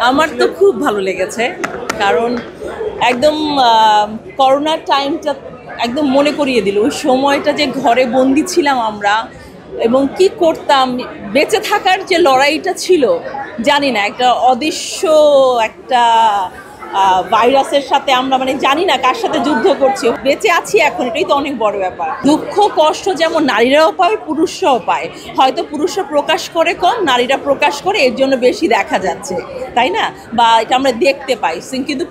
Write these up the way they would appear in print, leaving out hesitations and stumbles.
আমার তো খুব ভালো লেগেছে, কারণ একদম করোনার টাইমটা একদম মনে করিয়ে দিল ওই সময়টা যে ঘরে বন্দি ছিলাম আমরা এবং কি করতাম, বেঁচে থাকার যে লড়াইটা ছিল, জানি না, একটা অদৃশ্য একটা ভাইরাসের সাথে আমরা জানি না কার সাথে যুদ্ধ করছি, বেঁচে আছি এখন, এটাই তো অনেক বড় ব্যাপার। দুঃখ কষ্ট যেমন নারীরাও পায় পুরুষরাও পায়, হয়তো পুরুষরা প্রকাশ করে কম, নারীরা প্রকাশ করে, এর জন্য বেশি দেখা যাচ্ছে, তাই না? বা এটা আমরা দেখতে পাই, কিন্তু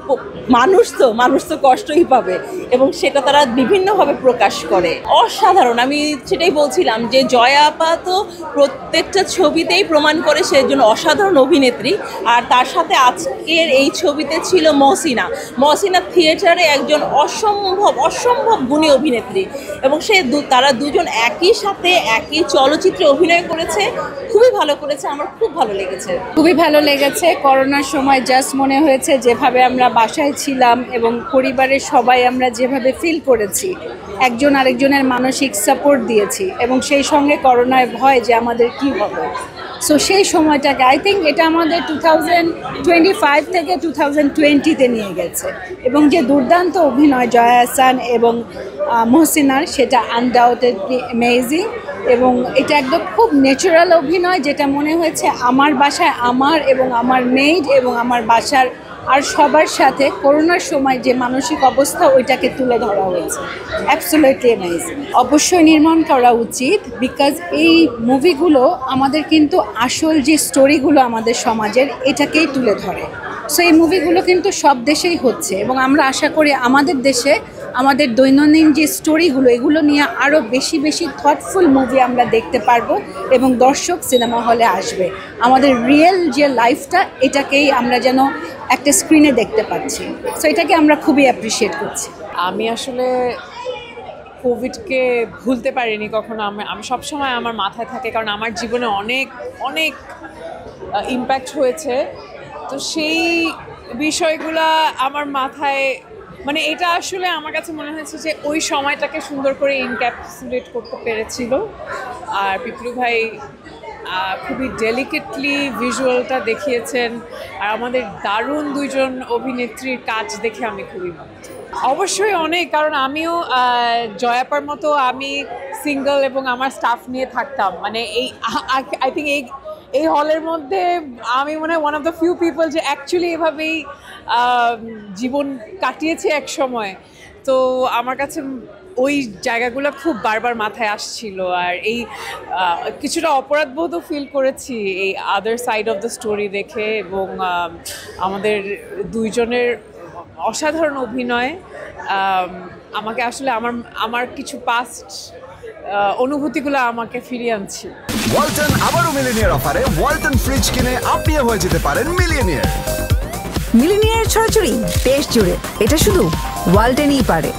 মানুষ তো কষ্টই পাবে এবং সেটা তারা বিভিন্নভাবে প্রকাশ করে। অসাধারণ, আমি সেটাই বলছিলাম যে জয়া আপা তো প্রত্যেকটা ছবিতেই প্রমাণ করে সে একজন অসাধারণ অভিনেত্রী। আর তার সাথে আজকের এই ছবিতে ছিল মহসিনা থিয়েটারে একজন অসম্ভব গুণী অভিনেত্রী এবং তারা দুজন একই সাথে একই চলচ্চিত্রে অভিনয় করেছে, খুবই ভালো করেছে, আমার খুব ভালো লেগেছে। খুবই ভালো লেগেছে। করোনার সময় জাস্ট মনে হয়েছে যেভাবে আমরা বাসায় ছিলাম এবং পরিবারের সবাই আমরা যেভাবে ফিল করেছি, একজন আরেকজনের মানসিক সাপোর্ট দিয়েছি এবং সেই সঙ্গে করোনায় ভয় যে আমাদের কি হবে, সো সেই সময়টাকে আই থিঙ্ক এটা আমাদের 2025 থেকে 2020-তে নিয়ে গেছে এবং যে দুর্দান্ত অভিনয় জয়া আহসান এবং মহসিনার, সেটা আনডাউটেডলি অ্যামেজিং এবং এটা একদম খুব ন্যাচারাল অভিনয়, যেটা মনে হয়েছে আমার বাসায় আমার এবং আমার মেইড এবং আমার বাসার আর সবার সাথে করোনার সময় যে মানসিক অবস্থা ওইটাকে তুলে ধরা হয়েছে। Absolutely amazing. অবশ্যই নির্মাণ করা উচিত, বিকজ এই মুভিগুলো আমাদের কিন্তু আসল যে স্টোরিগুলো আমাদের সমাজের, এটাকেই তুলে ধরে। সো এই মুভিগুলো কিন্তু সব দেশেই হচ্ছে এবং আমরা আশা করি আমাদের দেশে আমাদের দৈনন্দিন যে স্টোরিগুলো, এগুলো নিয়ে আরও বেশি থটফুল মুভি আমরা দেখতে পারবো এবং দর্শক সিনেমা হলে আসবে। আমাদের রিয়েল যে লাইফটা, এটাকেই আমরা যেন একটা স্ক্রিনে দেখতে পাচ্ছি, সো এটাকে আমরা খুবই অ্যাপ্রিসিয়েট করছি। আমি আসলে কোভিডকে ভুলতে পারিনি কখনো, আমি সবসময় আমার মাথায় থাকে, কারণ আমার জীবনে অনেক ইম্প্যাক্ট হয়েছে। তো সেই বিষয়গুলা আমার মাথায়, এটা আসলে আমার কাছে মনে হয়েছে যে ওই সময়টাকে সুন্দর করে ইনক্যাপসুলেট করতে পেরেছিল। আর পিপলু ভাই খুবই ডেলিকেটলি ভিজুয়ালটা দেখিয়েছেন, আর আমাদের দারুণ দুইজন অভিনেত্রীর কাজ দেখে আমি খুবই মুগ্ধ। অবশ্যই অনেক, কারণ আমিও জয়াপার মতো আমি সিঙ্গল এবং আমার স্টাফ নিয়ে থাকতাম, আই থিঙ্ক এই হলের মধ্যে আমি মনে হয় one of the few people যে অ্যাকচুয়ালি এভাবেই জীবন কাটিয়েছে এক সময়। তো আমার কাছে ওই জায়গাগুলো খুব বারবার মাথায় আসছিল, আর এই কিছুটা অপরাধবোধও ফিল করেছি এই other side of the story দেখে, এবং আমাদের দুইজনের অসাধারণ অভিনয় আমাকে আসলে আমার কিছু পাস্ট অনুভূতিগুলো আমাকে ফিরিয়ে আনছে। ওয়ালটন আবারও মিলিনিয়ার অফারে ওয়ালটন ফ্রিজ কিনে আপনিও হয়ে যেতে পারেন মিলিয়নিয়ার। মিলিনিয়ার ছড়াছড়ি দেশ জুড়ে, এটা শুধু ওয়ালটনই পারে।